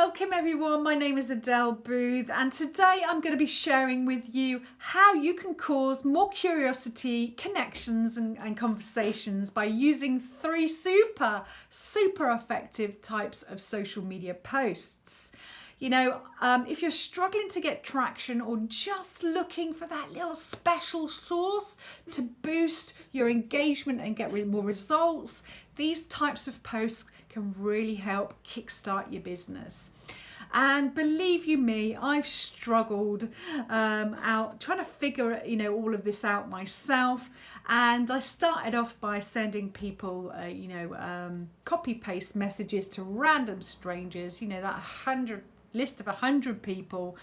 welcome everyone. My name is Adele Booth, and today I'm going to be sharing with you how you can cause more curiosity, connections and conversations by using 3 super effective types of social media posts. You know, if you're struggling to get traction or just looking for that little special sauce to boost your engagement and get more results, these types of posts can really help kickstart your business. And believe you me, I've struggled out trying to figure all of this out myself. And I started off by sending people copy paste messages to random strangers, that list of 100 people,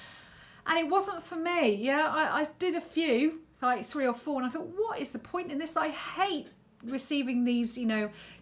and it wasn't for me. I did a few, like 3 or 4, and I thought, what is the point in this? I hate receiving these,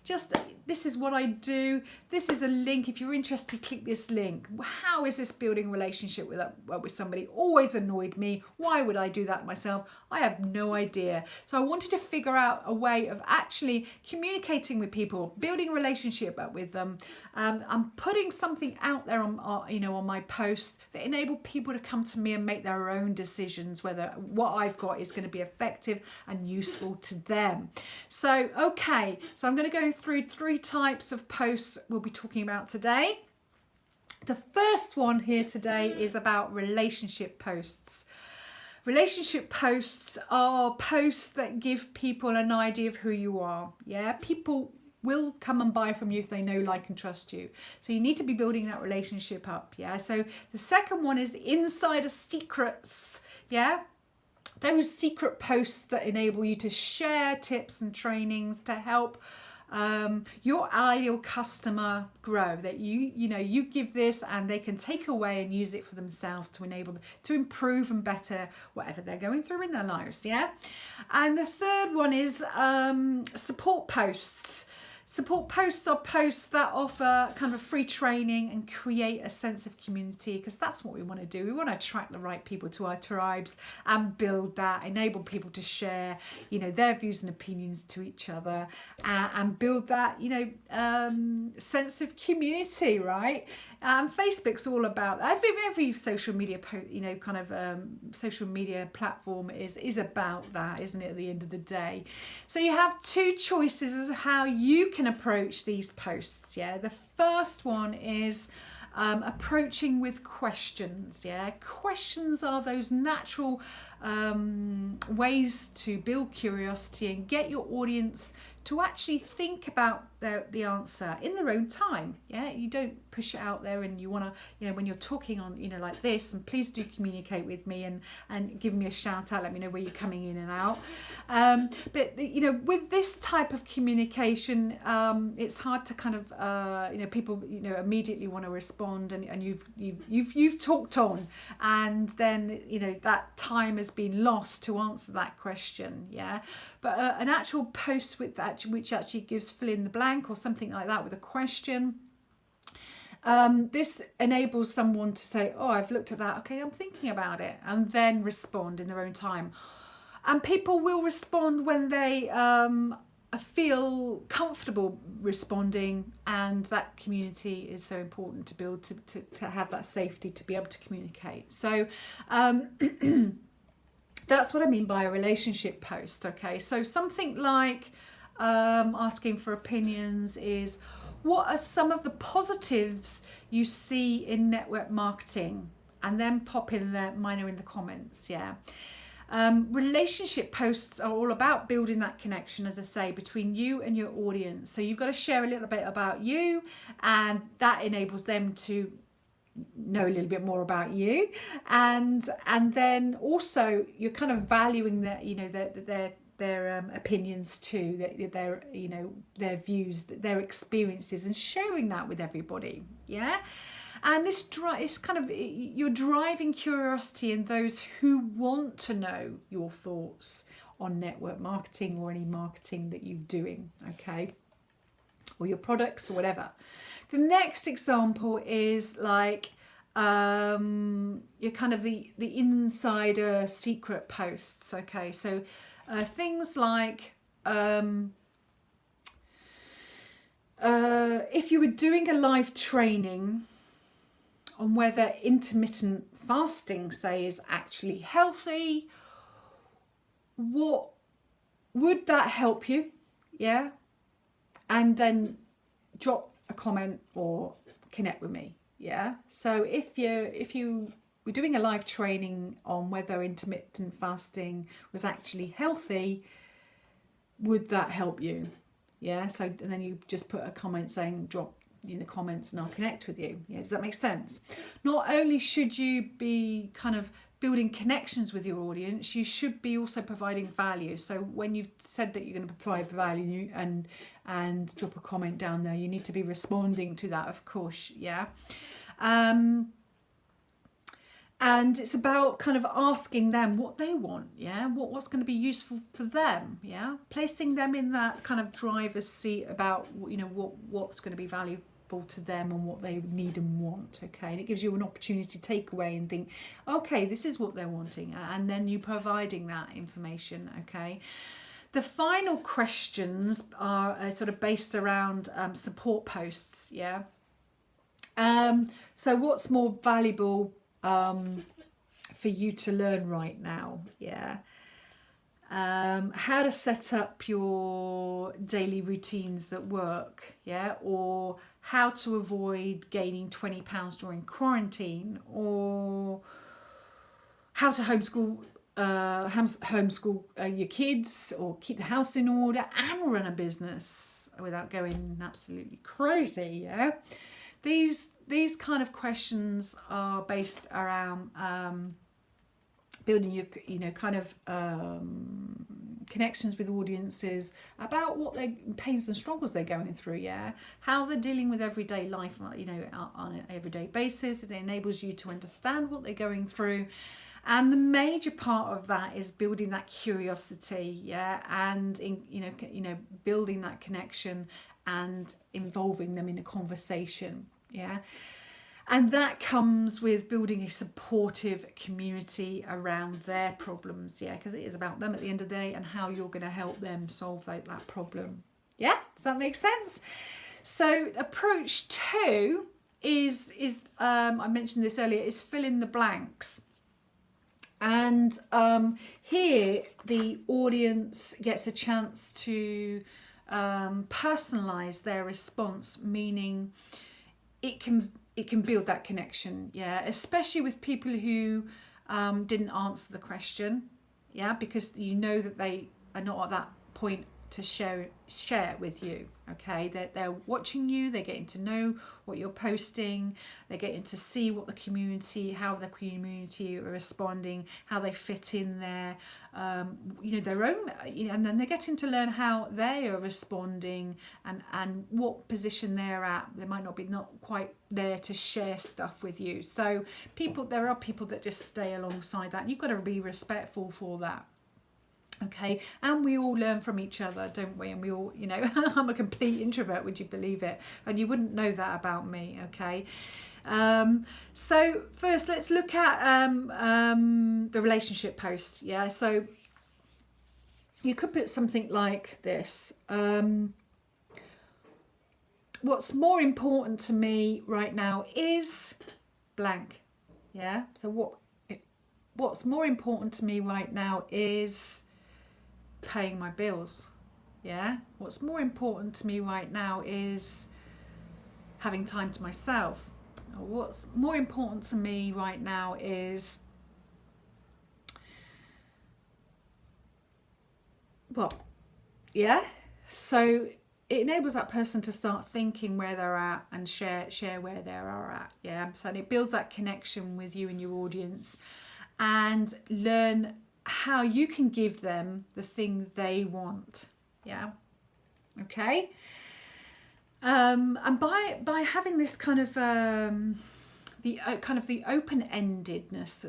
just this is what I do, this is a link, if you're interested click this link. How is this building a relationship with somebody? Always annoyed me. Why would I do that myself? I have no idea. So I wanted to figure out a way of actually communicating with people, building a relationship up with them. I'm putting something out there on my posts that enable people to come to me and make their own decisions whether what I've got is going to be effective and useful to them. So I'm going to go through 3 types of posts we'll be talking about today. The first one here today is about relationship posts. Relationship posts are posts that give people an idea of who you are. People will come and buy from you if they know, like and trust you. So you need to be building that relationship up. So the second one is insider secrets. Those secret posts that enable you to share tips and trainings to help your ideal customer grow, that you give this and they can take away and use it for themselves to enable them to improve and better whatever they're going through in their lives. And the third one is support posts. Support posts are posts that offer kind of free training and create a sense of community, because that's what we want to do. We want to attract the right people to our tribes and build that, enable people to share, their views and opinions to each other, and build that, sense of community, right? Facebook's all about every social media, social media platform is about that, isn't it? At the end of the day, so you have 2 choices as how you can approach these posts. The first one is approaching with questions. Questions are those natural ways to build curiosity and get your audience to actually think about the answer in their own time. You don't push it out there, and you want to, when you're talking on, like this, and please do communicate with me and give me a shout out, let me know where you're coming in and out. But with this type of communication, it's hard to kind of, people, immediately want to respond, and you've talked on, and then, that time has been lost to answer that question. But an actual post with that, which actually gives fill in the blank or something like that with a question, this enables someone to say, oh, I've looked at that, okay, I'm thinking about it, and then respond in their own time. And people will respond when they feel comfortable responding, and that community is so important to build, to have that safety to be able to communicate. So that's what I mean by a relationship post. Okay, so something like asking for opinions is, what are some of the positives you see in network marketing? And then pop in minor in the comments. Relationship posts are all about building that connection, as I say, between you and your audience. So you've got to share a little bit about you, and that enables them to know a little bit more about you, and then also you're kind of valuing their opinions too, their views, their experiences, and sharing that with everybody. And this is kind of, you're driving curiosity in those who want to know your thoughts on network marketing or any marketing that you're doing, okay, or your products or whatever. The next example is like you're kind of the insider secret posts. Okay, so things like if you were doing a live training on whether intermittent fasting, say, is actually healthy. What would that help you? Yeah. And then drop a comment or connect with me. Yeah. So if you were doing a live training on whether intermittent fasting was actually healthy, would that help you? Yeah. So and then you just put a comment saying drop in the comments and I'll connect with you. Yeah, does that make sense? Not only should you be kind of building connections with your audience, you should be also providing value. So when you've said that you're going to provide value and drop a comment down there, you need to be responding to that, of course. Yeah. And it's about kind of asking them what they want, yeah, what's going to be useful for them, yeah, placing them in that kind of driver's seat about, you know, what's going to be valuable to them and what they need and want. Okay, and it gives you an opportunity to take away and think, okay, this is what they're wanting, and then you providing that information. Okay, the final questions are sort of based around support posts. Yeah. So what's more valuable for you to learn right now? Yeah. How to set up your daily routines that work, yeah, or how to avoid gaining 20 pounds during quarantine, or how to homeschool your kids, or keep the house in order and run a business without going absolutely crazy. Yeah, these kind of questions are based around building your, you know, kind of connections with audiences about what their pains and struggles they're going through. Yeah, how they're dealing with everyday life, you know, on an everyday basis. It enables you to understand what they're going through. And the major part of that is building that curiosity, yeah, and building that connection and involving them in a conversation, yeah. And that comes with building a supportive community around their problems, yeah, because it is about them at the end of the day and how you're going to help them solve that problem. Yeah, does that make sense? So approach 2 is I mentioned this earlier, is fill in the blanks. And here the audience gets a chance to personalize their response, meaning it can build that connection, yeah, especially with people who didn't answer the question, yeah, because you know that they are not at that point to share it with you. Okay, they're watching you, they're getting to know what you're posting, they're getting to see what how the community are responding, how they fit in there, their own, and then they're getting to learn how they are responding and what position they're at. They might not quite there to share stuff with you. So there are people that just stay alongside that, and you've got to be respectful for that. Okay, and we all learn from each other, don't we? And we all, I'm a complete introvert, would you believe it? And you wouldn't know that about me, okay? So first, let's look at the relationship post, yeah? So you could put something like this. What's more important to me right now is blank, yeah? So what's more important to me right now is paying my bills, yeah. What's more important to me right now is having time to myself. What's more important to me right now is, well, yeah. So it enables that person to start thinking where they're at and share where they are at, yeah. So it builds that connection with you and your audience, and learn how you can give them the thing they want, yeah. Okay. And by having this kind of the open-endedness,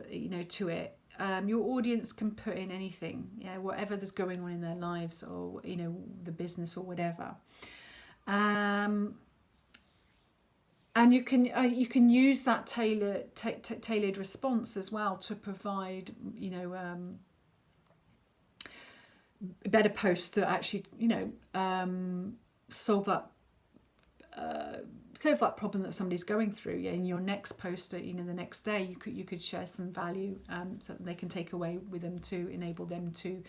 to it, your audience can put in anything, yeah, whatever there's going on in their lives, or the business or whatever. And you can use that tailored response as well to provide better posts that actually solve that solve that problem that somebody's going through. Yeah, in your next post, the next day, you could share some value, so that they can take away with them to enable them to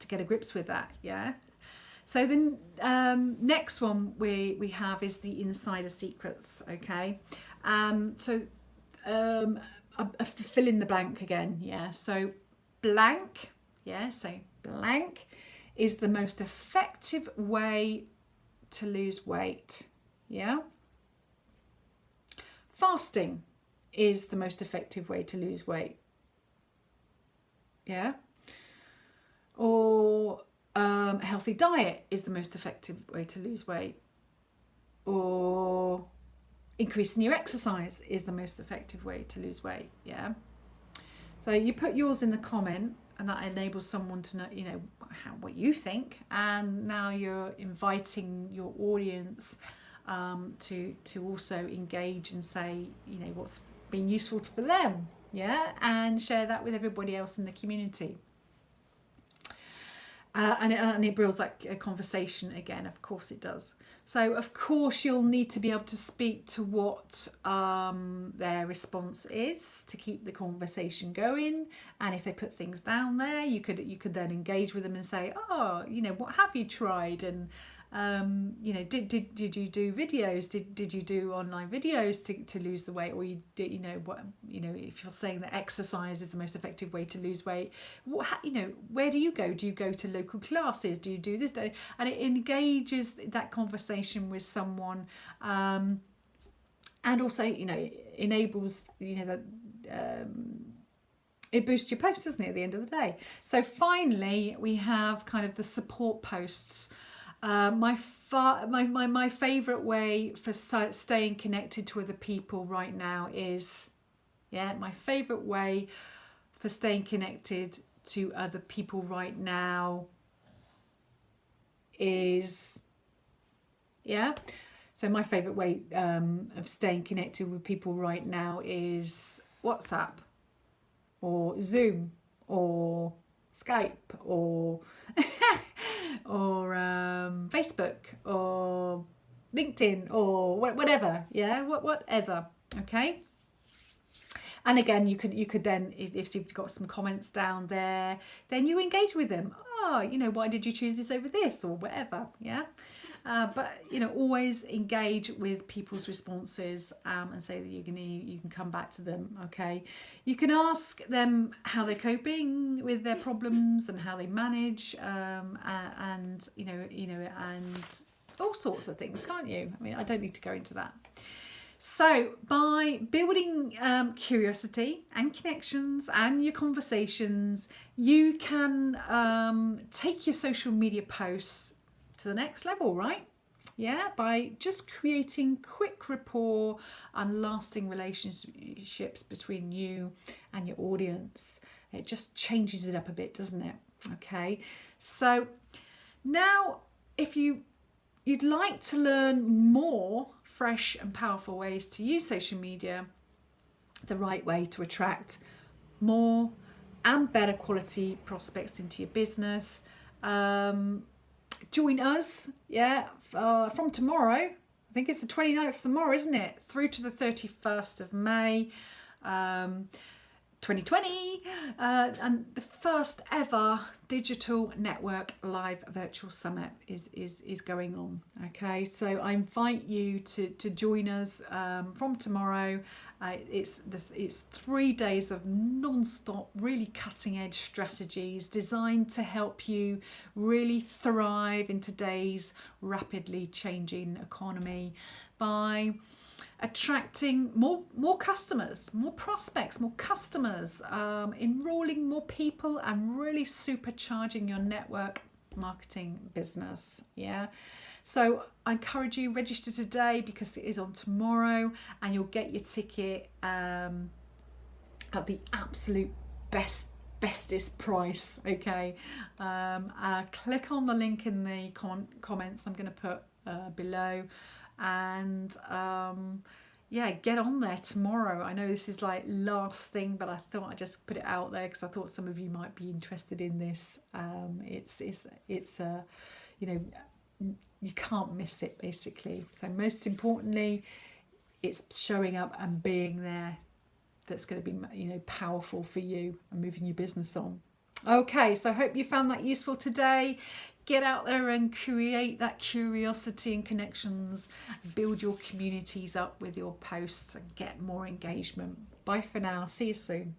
get a grips with that. Yeah. So the next one we have is the insider secrets. Okay. So I fill in the blank again. Yeah. So blank. Yeah. So blank is the most effective way to lose weight. Yeah. Fasting is the most effective way to lose weight. Yeah. Or a healthy diet is the most effective way to lose weight. Or increasing your exercise is the most effective way to lose weight. Yeah. So you put yours in the comment, and that enables someone to know, what you think. And now you're inviting your audience to also engage and say, what's been useful for them. Yeah. And share that with everybody else in the community. And it builds like a conversation again. Of course it does. So of course you'll need to be able to speak to what their response is to keep the conversation going. And if they put things down there, you could then engage with them and say, oh, what have you tried? And did you do videos? Did you do online videos to lose the weight? Or you did, if you're saying that exercise is the most effective way to lose weight, where do you go? Do you go to local classes? Do you do this? And it engages that conversation with someone, and also enables that. It boosts your post, doesn't it, at the end of the day? So finally, we have kind of the support posts. My favourite way for staying connected to other people right now is, my favourite way for staying connected to other people right now is, so my favourite way of staying connected with people right now is WhatsApp or Zoom or Skype or or Facebook or LinkedIn or whatever. Whatever. Okay. And again, you could then, if you've got some comments down there, then you engage with them. Oh, why did you choose this over this or whatever? Yeah. But always engage with people's responses, and say that you can come back to them. Okay, you can ask them how they're coping with their problems and how they manage, and and all sorts of things, can't you? I mean, I don't need to go into that. So by building curiosity and connections and your conversations, you can take your social media posts to the next level, right? Yeah, by just creating quick rapport and lasting relationships between you and your audience. It just changes it up a bit, doesn't it? Okay, so now if you'd like to learn more fresh and powerful ways to use social media the right way to attract more and better quality prospects into your business, join us, from tomorrow. I think it's the 29th tomorrow, isn't it? Through to the 31st of May, 2020, and the first ever digital network live virtual summit is going on. Okay, so I invite you to join us from tomorrow. It's 3 days of non-stop, really cutting edge strategies designed to help you really thrive in today's rapidly changing economy by attracting more customers, more prospects, more customers, enrolling more people, and really supercharging your network marketing business. So I encourage you, register today because it is on tomorrow, and you'll get your ticket at the absolute bestest price. Okay, click on the link in the comments I'm going to put below, and get on there tomorrow. I know this is like last thing, but I thought I'd just put it out there because I thought some of you might be interested in this. It's you can't miss it, basically. So most importantly, it's showing up and being there that's going to be, powerful for you and moving your business on. Okay, so I hope you found that useful today. Get out there and create that curiosity and connections. Build your communities up with your posts and get more engagement. Bye for now. See you soon.